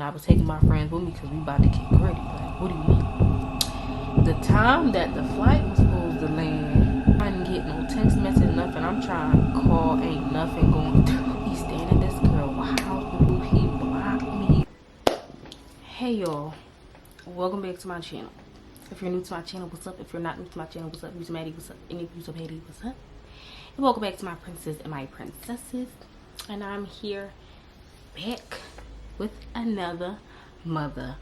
I was taking my friends with me because we about to get gritty. Like, what do you mean? The time that the flight was supposed to land, I didn't get no text message, nothing. I'm trying to call, ain't nothing going through. He's standing this girl. How do he block me? Hey y'all, welcome back to my channel. If you're new to my channel, what's up? If you're not new to my channel, what's up? You're Maddie, what's up? And if you're Haiti, what's up? And welcome back to my princess and my princesses. And I'm here back with another mother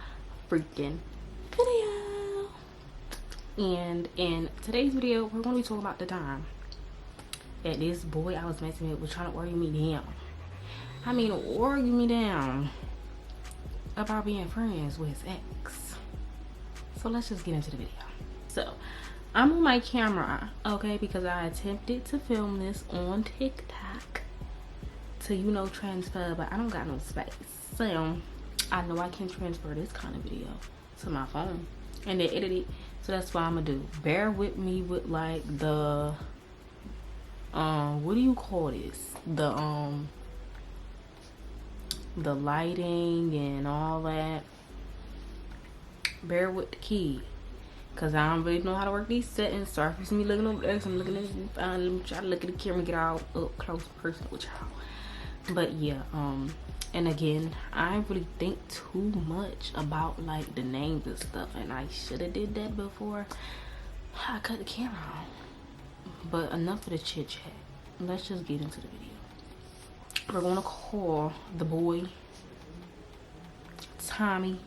freaking video. And in today's video, we're going to be talking about the time that this boy I was messing with was trying to argue me down. I mean, argue me down about being friends with his ex. So let's just get into the video. So I'm on my camera, okay, because I attempted to film this on TikTok to, transfer, but I don't got no space. So I know I can transfer this kind of video to my phone and then edit it. So that's what I'm gonna do. Bear with me with like the what do you call this? The lighting and all that. Bear with the key, cause I don't really know how to work these settings. Sorry for me looking over there. I'm looking at let me try to look at the camera and get all up close personal with y'all. But yeah, and again, I didn't really think too much about like the names and stuff, and I should have did that before I cut the camera on. But enough of the chit chat. Let's just get into the video. We're gonna call the boy Tommy.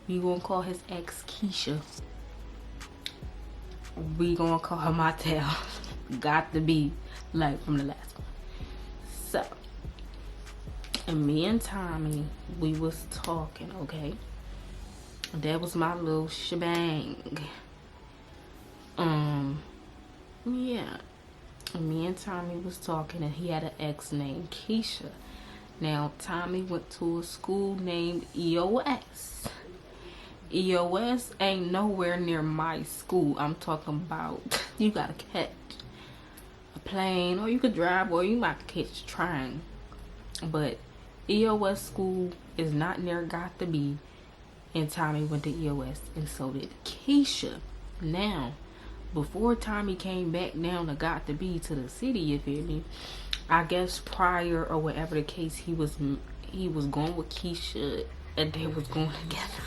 We gonna call his ex Keisha. We gonna call her Martell. Got to be like from the last one. So, and me and Tommy, we was talking, okay? That was my little shebang. Yeah. And me and Tommy was talking, and he had an ex named Keisha. Now, Tommy went to a school named EOS. EOS ain't nowhere near my school. I'm talking about you gotta catch a plane, or you could drive, or you might catch a train. But EOS school is not near got to be, and Tommy went to EOS, and so did Keisha. Now, before Tommy came back down to got to be to the city, you feel me? I guess prior or whatever the case, he was going with Keisha, and they was going together.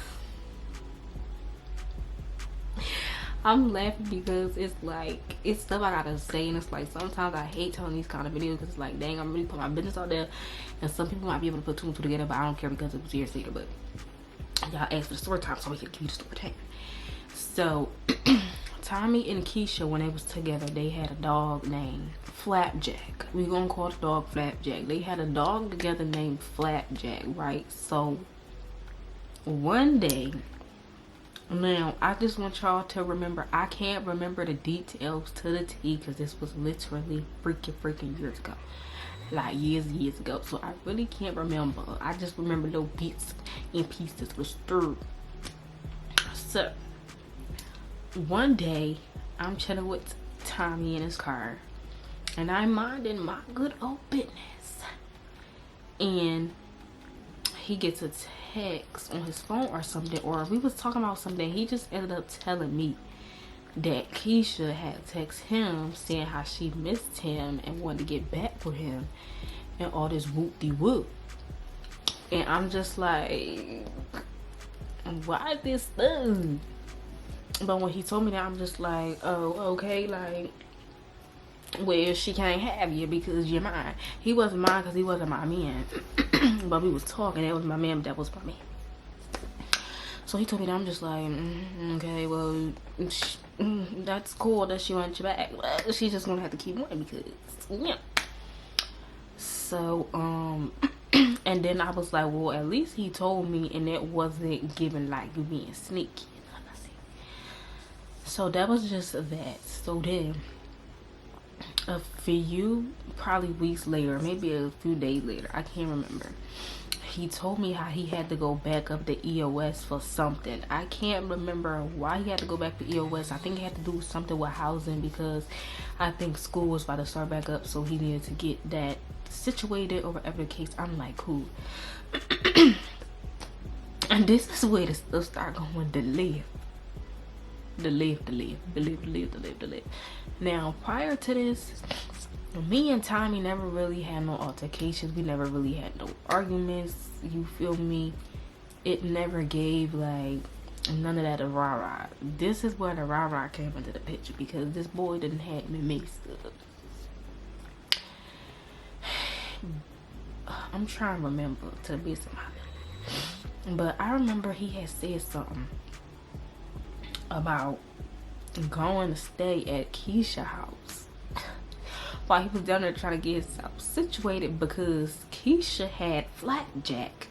I'm laughing because it's like, it's stuff I gotta say, and it's like sometimes I hate telling these kind of videos because it's like, dang, I'm really putting my business out there, and some people might be able to put two and two together, but I don't care because it was years later. But y'all asked for the story time, so we can give you the story time. So Tommy and Keisha, when they was together, they had a dog named Flapjack. We gonna call the dog Flapjack. They had a dog together named Flapjack, right? So one day, now I just want y'all to remember, I can't remember the details to the T because this was literally freaking years ago, like years ago. So I really can't remember. I just remember little bits and pieces was through. So one day I'm chilling with Tommy in his car, and I'm minding my good old business, and he gets a text on his phone or something, or we was talking about something. He just ended up telling me that Keisha had texted him saying how she missed him and wanted to get back with him and all this whoop-de-whoop. And I'm just like, why this stuff? But when he told me that, I'm just like, oh, okay, like, well, she can't have you because you're mine. He wasn't mine because he wasn't my man. But we was talking. That was my man, but that was my man. So he told me that. I'm just like, okay, well, that's cool that she wants you back. Well, she's just gonna have to keep one because, yeah. So, and then I was like, well, at least he told me, and it wasn't given like you being sneaky. So that was just that. So then, a few probably weeks later, maybe a few days later, I can't remember, he told me how he had to go back up to EOS for something. I can't remember why he had to go back to EOS. I think it had to do with something with housing, because I think school was about to start back up, so he needed to get that situated or whatever the case. I'm like, cool. And this is where the stuff start going to live. To live. Now, prior to this, me and Tommy never really had no altercations. We never really had no arguments. You feel me? It never gave like none of that rah-rah. This is where the rah-rah came into the picture, because this boy didn't have me mixed up. I'm trying to remember to the best of my life, but I remember he had said something about going to stay at Keisha's house while he was down there trying to get himself situated, because Keisha had flapjack,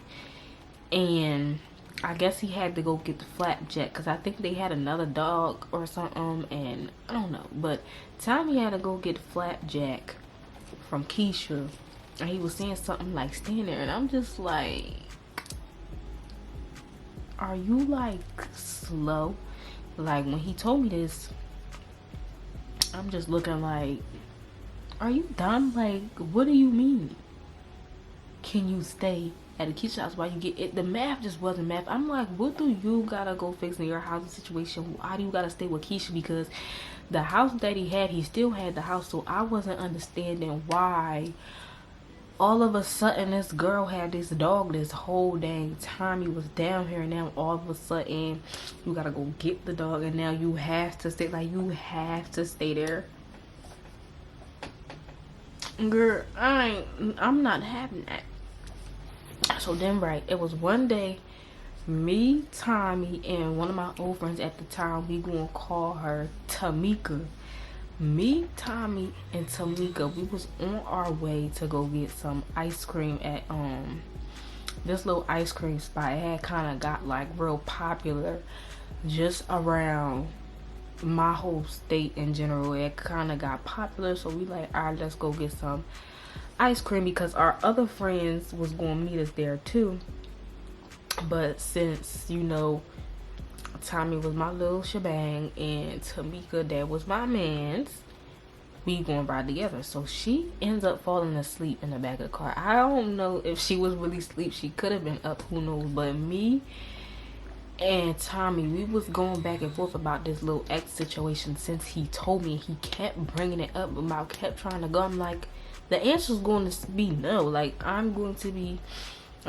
and I guess he had to go get the flapjack because I think they had another dog or something, and I don't know, but Tommy had to go get flapjack from Keisha, and he was saying something like staying there, and I'm just like, are you like slow? Like, when he told me this, I'm just looking like, are you dumb? Like, what do you mean? Can you stay at a Keisha house while you get it? The math just wasn't math. I'm like, what do you gotta go fix in your housing situation? Why do you gotta stay with Keisha? Because the house that he still had the house. So I wasn't understanding why all of a sudden this girl had this dog this whole dang time he was down here, and now all of a sudden you gotta go get the dog, and now you have to stay, like, you have to stay there. Girl, I'm not having that. So then, right, it was one day, me, Tommy, and one of my old friends at the time, we gonna call her Tamika. Me, Tommy, and Tamika, we was on our way to go get some ice cream at this little ice cream spot. It had kind of got like real popular just around my whole state in general. It kind of got popular, so we like, all right, let's go get some ice cream, because our other friends was going to meet us there too. But since, you know, Tommy was my little shebang and Tamika, that was my man's, we gonna ride together. So she ends up falling asleep in the back of the car. I don't know if she was really asleep. She could have been up, who knows. But me and Tommy, we was going back and forth about this little ex situation since he told me. He kept bringing it up about, kept trying to go. I'm like, the answer's going to be no. Like, I'm going to be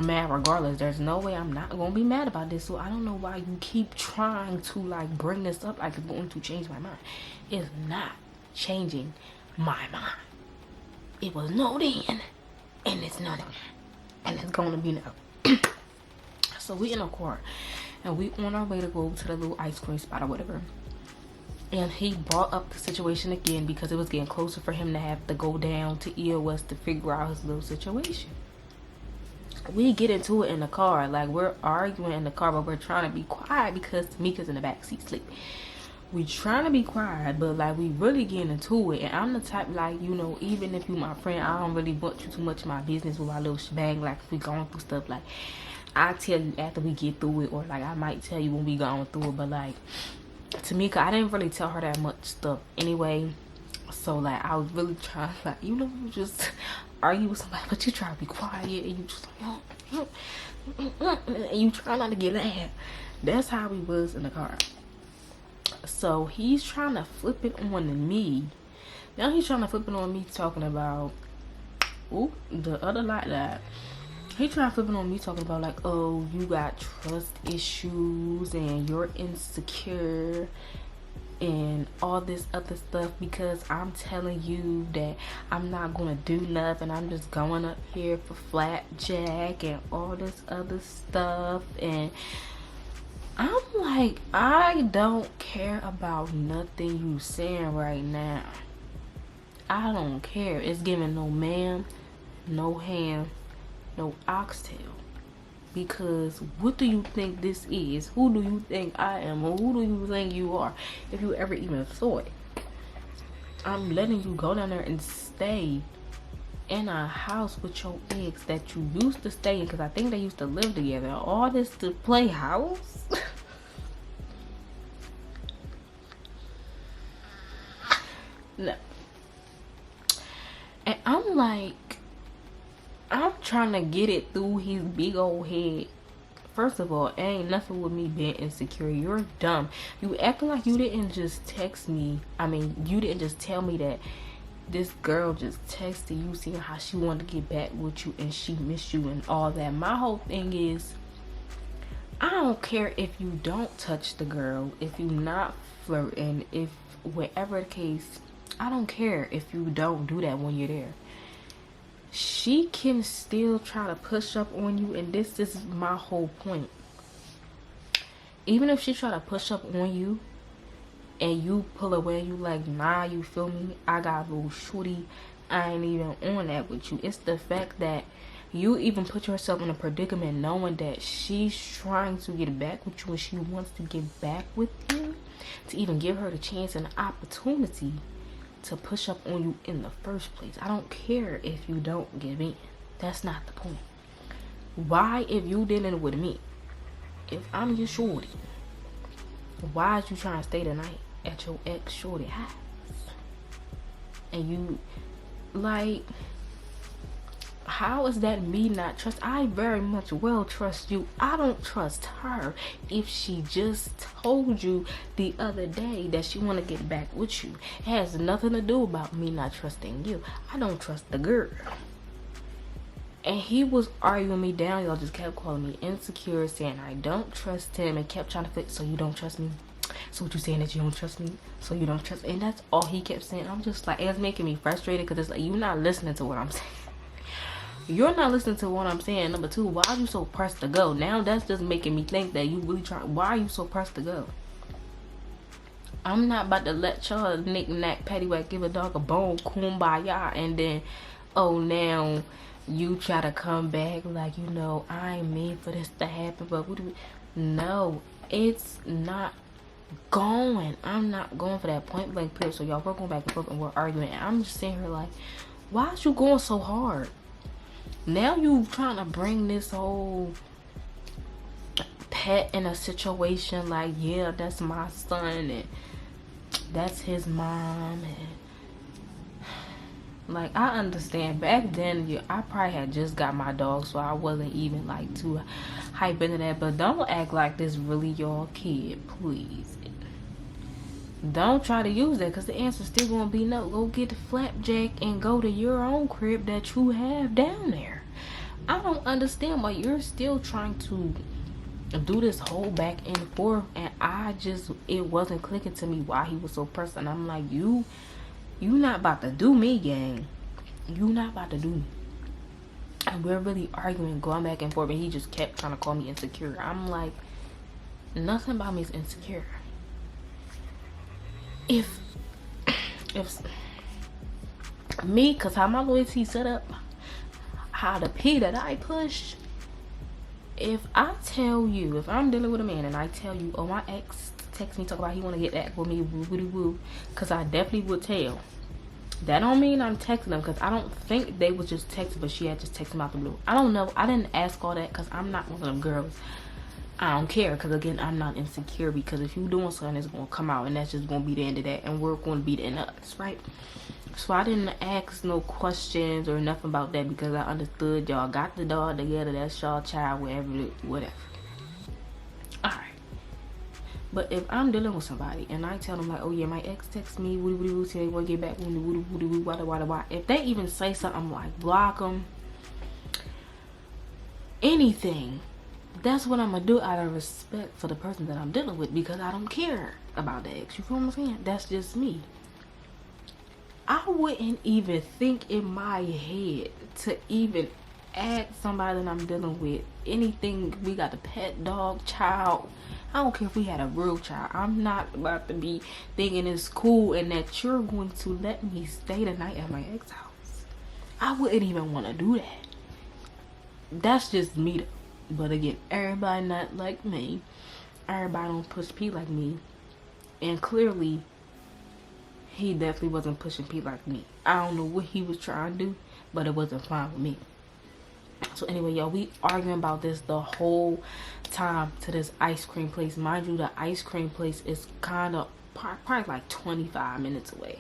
mad regardless. There's no way I'm not gonna be mad about this. So I don't know why you keep trying to like bring this up like it's going to change my mind. It's not changing my mind. It was no then, and it's no now, and it's gonna be now. So we in a car, and we on our way to go to the little ice cream spot or whatever. And he brought up the situation again because it was getting closer for him to have to go down to EOS to figure out his little situation. We get into it in the car, like we're arguing in the car, but we're trying to be quiet because Tamika's in the back seat sleeping. We trying to be quiet, but like we really getting into it. And I'm the type, like, you know, even if you my friend, I don't really want you too much in my business with my little shebang. Like, if we going through stuff, like I tell you after we get through it, or like I might tell you when we going through it. But like Tamika, I didn't really tell her that much stuff anyway. So like I was really trying, like, you know, just argue with somebody, but you try to be quiet, and you just like, and you try not to get mad. That's how we was in the car. So he's trying to flip it on me. Now he's trying to flip it on me, talking about, ooh, the other light that. He trying to flip it on me, talking about like, oh, you got trust issues and you're insecure and all this other stuff because I'm telling you that I'm not gonna do nothing. I'm just going up here for flapjack and all this other stuff. And I'm like, I don't care about nothing you saying right now. I don't care. It's giving no ma'am, no ham, no oxtail. Because what do you think this is? Who do you think I am? Or who do you think you are? If you ever even thought. I'm letting you go down there and stay in a house with your ex that you used to stay in. Because I think they used to live together. All this to play house? No. And I'm like, I'm trying to get it through his big old head First of all, ain't nothing with me being insecure. You're dumb. You acting like you didn't just text me. I mean, you didn't just tell me that this girl just texted you seeing how she wanted to get back with you and she missed you and all that. My whole thing is, I don't care if you don't touch the girl, if you not flirting, if whatever the case, I don't care if you don't do that when you're there. She can still try to push up on you, and this is my whole point. Even if she try to push up on you and you pull away, you like, nah, you feel me, I got a little shorty, I ain't even on that with you. It's the fact that you even put yourself in a predicament knowing that she's trying to get back with you and she wants to get back with you, to even give her the chance and the opportunity to push up on you in the first place. I don't care if you don't give in. That's not the point. Why, if you dealing with me, if I'm your shorty, why is you trying to stay the night at your ex shorty house? And you, like, how is that me not trust? I very much well trust you. I don't trust her if she just told you the other day that she want to get back with you. It has nothing to do about me not trusting you. I don't trust the girl. And he was arguing me down. Y'all just kept calling me insecure, saying I don't trust him, and kept trying to fix. So you don't trust me? So what you saying, that you don't trust me? So you don't trust? And that's all he kept saying. I'm just like, it's making me frustrated because it's like, you're not listening to what I'm saying. You're not listening to what I'm saying. Number two, why are you so pressed to go? Now that's just making me think that you really try. Why are you so pressed to go? I'm not about to let y'all knick-knack, paddywhack, give a dog a bone, kumbaya, and then, oh, now you try to come back like, you know, I ain't mean for this to happen, but what do we... No, it's not going. I'm not going for that point blank period. So y'all, we're going back and forth and we're arguing. And I'm just sitting here like, why is you going so hard? Now you trying to bring this whole pet in a situation like, yeah, that's my son and that's his mom, and like, I understand back then, yeah, I probably had just got my dog, so I wasn't even like too hype into that. But don't act like this really your kid, please. Don't try to use that, because the answer's still gonna be no. Go get the flapjack and go to your own crib that you have down there. I don't understand why you're still trying to do this whole back and forth, and it wasn't clicking to me why he was so pressed. And I'm like, you not about to do me, gang. You not about to do me. And we're really arguing, going back and forth, and he just kept trying to call me insecure. I'm like, nothing about me is insecure. If me, because how my loyalty set up, how the P that I push, if I tell you, if I'm dealing with a man and I tell you, oh, my ex text me, talk about he want to get back with me, woo woo woo, because I definitely would tell. That don't mean I'm texting them, because I don't think they was just texting, but she had just texted him out the blue. I don't know. I didn't ask all that because I'm not one of them girls. I don't care, because again, I'm not insecure, because if you doing something, it's going to come out, and that's just going to be the end of that, and we're going to be the end of us, right? So I didn't ask no questions or nothing about that, because I understood y'all got the dog together, that's y'all child, whatever. Alright. But if I'm dealing with somebody, and I tell them like, oh yeah, my ex texts me, woody say they want to get back, why. If they even say something, I'm like, block them. Anything. That's what I'm gonna do out of respect for the person that I'm dealing with, because I don't care about the ex. You feel what I'm saying? That's just me. I wouldn't even think in my head to even ask somebody that I'm dealing with anything. We got a pet dog, child. I don't care if we had a real child. I'm not about to be thinking it's cool and that you're going to let me stay the night at my ex house. I wouldn't even want to do that. That's just me though. But again, everybody not like me. Everybody don't push P like me. And clearly, he definitely wasn't pushing P like me. I don't know what he was trying to do, but it wasn't fine with me. So anyway, y'all, we arguing about this the whole time to this ice cream place. Mind you, the ice cream place is kind of probably like 25 minutes away.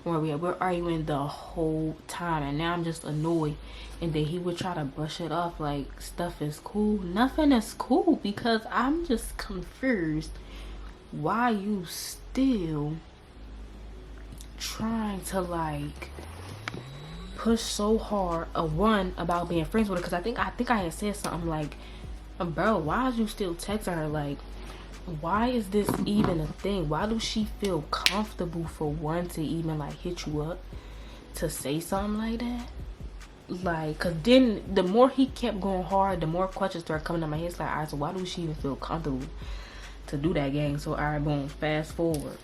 where we're arguing the whole time, and now I'm just annoyed. And then he would try to brush it off like stuff is cool. Nothing is cool, because I'm just confused why you still trying to like push so hard a one about being friends with her. Because I think I had said something like, bro, why is you still texting her? Like, why is this even a thing? Why does she feel comfortable for one to even like hit you up to say something like that? Like, cause then the more he kept going hard, the more questions started coming to my head. It's like, alright, so why do she even feel comfortable to do that, gang? So alright, boom, fast forward.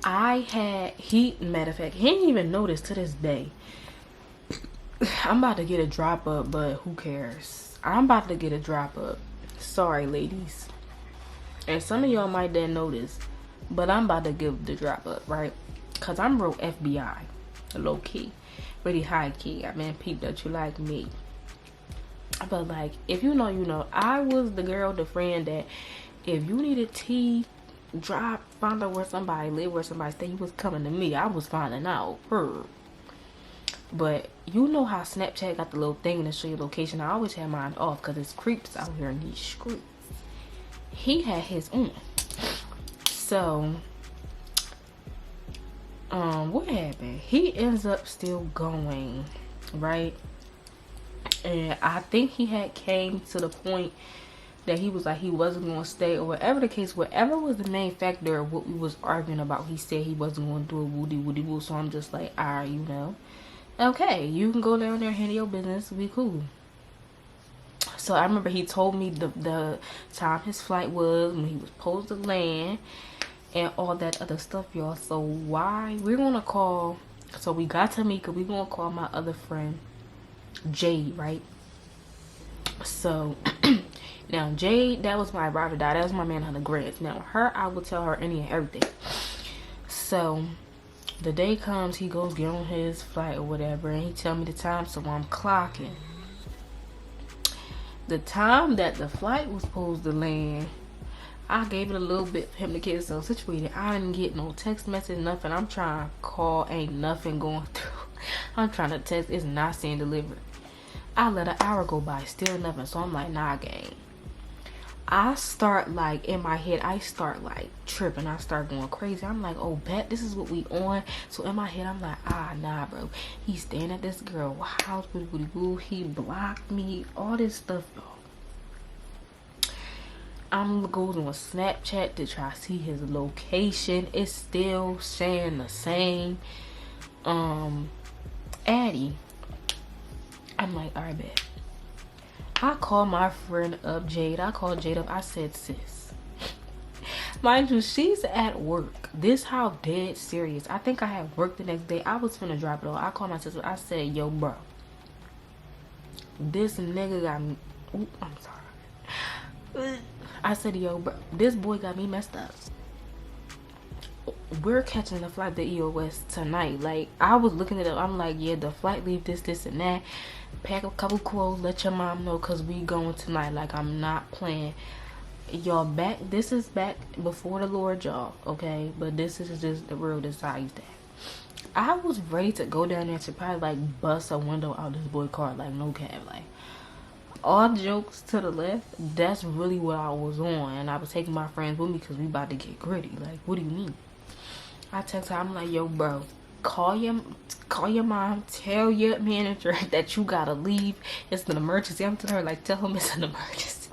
Matter of fact, he didn't even notice to this day. I'm about to get a drop up, but who cares? I'm about to get a drop up. Sorry, ladies. And some of y'all might didn't notice, but I'm about to give the drop up, right? Cause I'm real FBI, low key, really high key. I mean, peep that you like me. But like, if you know, you know. I was the girl, the friend that if you needed tea, drop, find out where somebody live, where somebody stay, you was coming to me. I was finding out. But you know how Snapchat got the little thing to show your location. I always had mine off because it's creeps out here in these streets. He had his on. So, what happened? He ends up still going, right? And I think he had came to the point that he was like he wasn't going to stay, or whatever the case, whatever was the main factor of what we was arguing about. He said he wasn't going to do a woody woo. So I'm just like, alright, you know, okay, you can go down there and handle your business, we cool. So I remember he told me the time his flight was, when he was supposed to land, and all that other stuff, y'all. So why we're gonna call, so we got Tamika, we're gonna call my other friend Jade, right? So now Jade, that was my ride or die, that was my man on the grants. Now her, I will tell her any and everything. So the day comes, he goes get on his flight or whatever, and he tell me the time, so I'm clocking. The time that the flight was supposed to land, I gave it a little bit for him to get so situated. I didn't get no text message, nothing. I'm trying to call, ain't nothing going through. I'm trying to text, it's not saying delivered. I let an hour go by, still nothing. So I'm like, nah, gang. I start like, in my head, I start like tripping. I start going crazy. I'm like, oh, bet this is what we on. So in my head, I'm like, nah, bro. He's staying at this girl house, he blocked me, all this stuff, y'all. I'm going on Snapchat to try to see his location. It's still saying the same. Addie. I'm like, alright, bet. I called my friend up, Jade. I called Jade up. I said, sis. Mind you, she's at work. This how dead serious. I think I had work the next day. I was finna drop it off. I called my sister. I said, yo, bro. This nigga got me. Ooh, I'm sorry. I said, yo, bro. This boy got me messed up. We're catching the flight to EOS tonight. Like, I was looking at it. I'm like, yeah, the flight leave this and that. Pack a couple clothes, let your mom know, because we going tonight. Like, I'm not playing. Y'all, back, this is back before the Lord, y'all, okay? But this is just the real decides that. I was ready to go down there to probably like bust a window out this boy car, like no cap. Like, all jokes to the left, that's really what I was on. And I was taking my friends with me because we about to get gritty. Like, what do you mean? I text her, I'm like, yo, bro, call your mom, tell your manager that you gotta leave. It's an emergency. I'm telling her, like, tell him it's an emergency.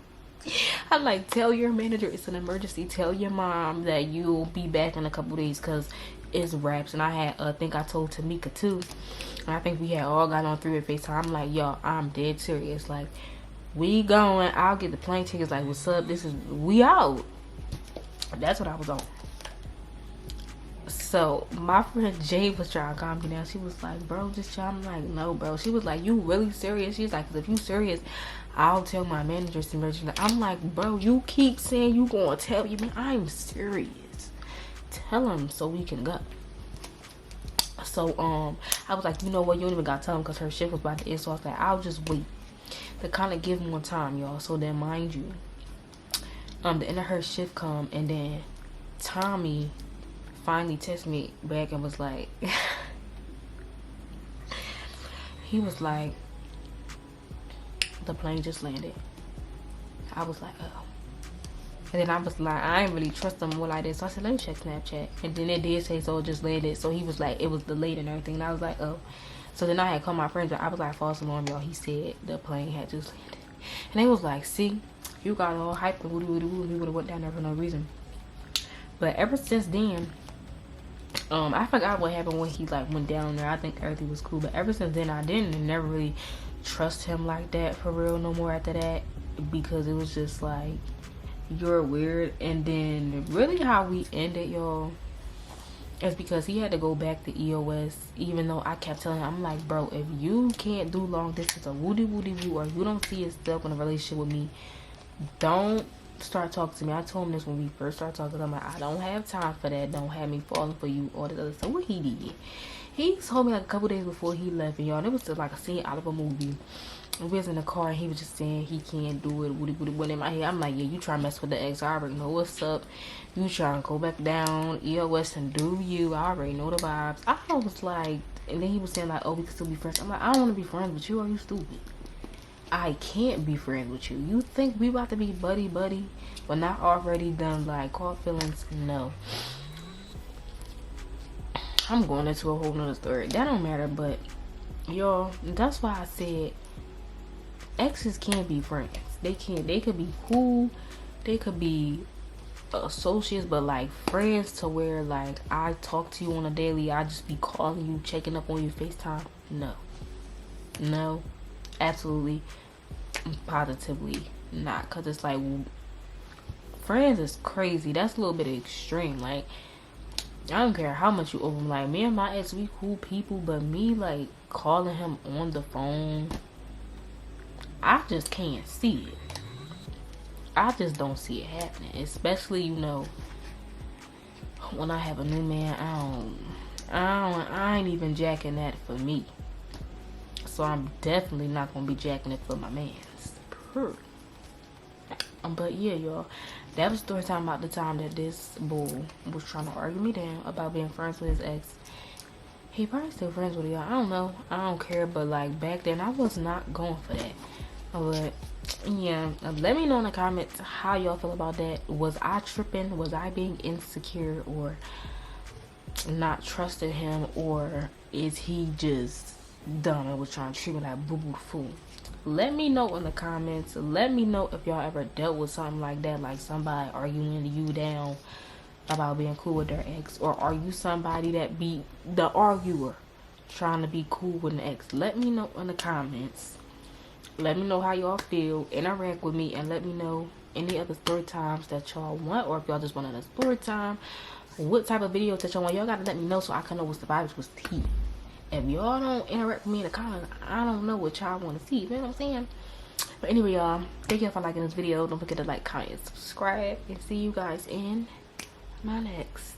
I'm like, tell your manager it's an emergency. Tell your mom that you'll be back in a couple days because it's wraps. And I think I told Tamika too. And I think we had all got on through FaceTime. I'm like, yo, I'm dead serious. Like, we going. I'll get the plane tickets. Like, what's up? We out. That's what I was on. So my friend Jade was trying to calm me down. She was like, bro, just chill. I'm like, no, bro. She was like, you really serious? She's like, 'cause if you serious, I'll tell my manager to emergency. I'm like, bro, you keep saying you gonna tell you, man. I'm serious. Tell him so we can go. So I was like, you know what? You don't even gotta tell him because her shift was about to end. So I was like, I'll just wait to kind of give more time, y'all. So then, mind you, the end of her shift come, and then Tommy finally texted me back and was like, he was like, the plane just landed. I was like, oh. And then I was like, I ain't really trust them more like this. So I said, let me check Snapchat. And then it did say so it just landed. So he was like, it was delayed and everything. And I was like, oh. So then I had called my friends. I was like, false alarm, y'all. He said the plane had just landed. And they was like, see, you got all hyped and woody woody woody. We would have went down there for no reason. But ever since then, I forgot what happened when he like went down there. I think everything was cool. But ever since then, I didn't and never really trust him like that for real no more after that. Because it was just like, you're weird. And then really how we ended, y'all, is because he had to go back to EOS. Even though I kept telling him, I'm like, bro, if you can't do long distance or woody woody woo, or you don't see yourself in a relationship with me, don't start talking to me. I told him this when we first started talking. I'm like, I don't have time for that. Don't have me falling for you, all this other stuff. What he did, he told me like a couple days before he left, and y'all, it was just like a scene out of a movie. And we was in the car and he was just saying he can't do it. Woody woody woody. In my head, I'm like, yeah, you try to mess with the ex. I already know what's up. You trying to go back down EOS and do you. I already know the vibes. I was like, and then he was saying like, oh, we can still be friends. I'm like, I don't want to be friends with you. Are you stupid? I can't be friends with you. You think we about to be buddy buddy, but not already done like caught feelings? No. I'm going into a whole nother story. That don't matter, but y'all, that's why I said exes can't be friends. They can't. They could be cool. They could be associates, but like friends to where like I talk to you on a daily, I just be calling you, checking up on you, FaceTime. No, absolutely, positively not. Cause it's like, friends is crazy. That's a little bit extreme. Like, I don't care how much you owe him. Like, me and my ex, we cool people, but me like calling him on the phone, I just can't see it. I just don't see it happening. Especially, you know, when I have a new man, I ain't even jacking that for me. So I'm definitely not gonna be jacking it for my mans. But yeah, y'all, that was story time about the time that this bull was trying to argue me down about being friends with his ex. He probably still friends with y'all. I don't know. I don't care. But like back then, I was not going for that. But yeah, let me know in the comments how y'all feel about that. Was I tripping? Was I being insecure or not trusting him, or is he just dumb and was trying to treat me like boo boo fool? Let me know in the comments. Let me know if y'all ever dealt with something like that, like somebody arguing you down about being cool with their ex, or are you somebody that be the arguer trying to be cool with an ex? Let me know in the comments. Let me know how y'all feel. Interact with me and let me know any other story times that y'all want, or if y'all just want another story time, what type of video that y'all want. Y'all gotta let me know so I can know what's the vibes, what's tea. If y'all don't interact with me in the comments, I don't know what y'all want to see. You know what I'm saying? But anyway, y'all, thank y'all for liking this video. Don't forget to like, comment, and subscribe, and see you guys in my next